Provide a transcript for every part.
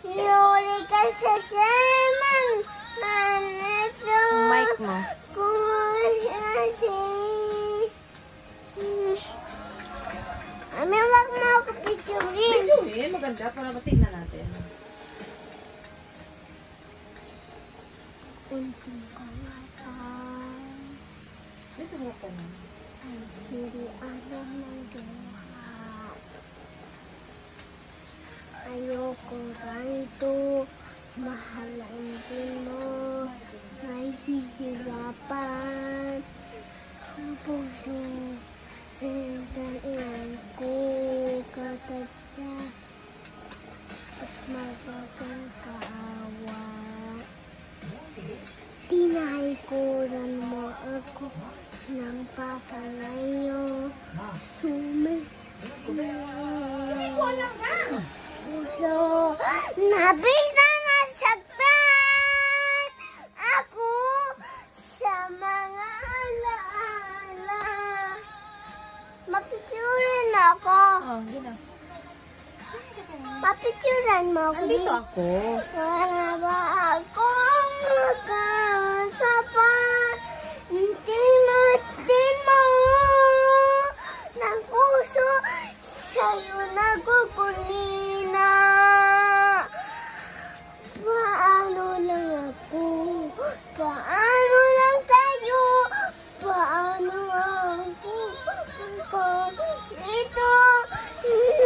Yuri ka sa Sherman. Manito. Mic mo. Kasi. Ami, wag mo ako picturein. Picturein? Maganda. Para matignan natin. Unting kalatan. Dito mo ka na. Ay, hindi alam ng lahat. Ayoko ganito. Mahal ang din mo. Nahihirapan. Ang puso. Sandalian ko. Katadya. At mabagang kaawa. Tinahikuran mo ako ng papalayo. Puso, nabis na nasaktan ako sa mga alaala. Mapicturan ako. Oh, gina. Mapicturan mo ako. Andito ako. Wala ba akong makasapat? Tinutin mo ng puso sa'yo nagkukunina. Paano lang ako? Paano lang tayo? Paano ako? Ito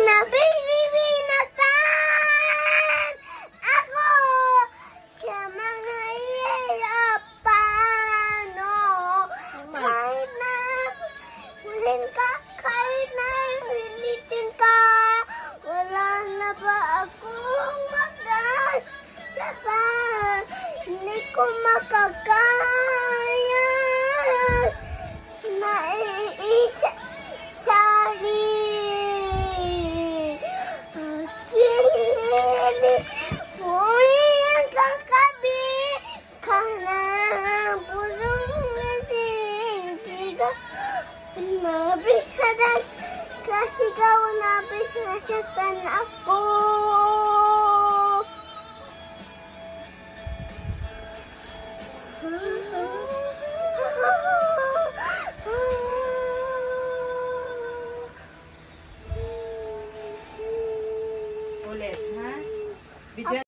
na binibinatan ako sa mga hirapan. Kahit na hulin ka, kahit na militin ka, wala na ba akong magas sa pa? Hindi ko makakaya. Naiisa sari. Kili. Uyan kang kabi. Kanang pusong nasingsiga. Nabis na das. Kasi ikaw nabis na satan ako.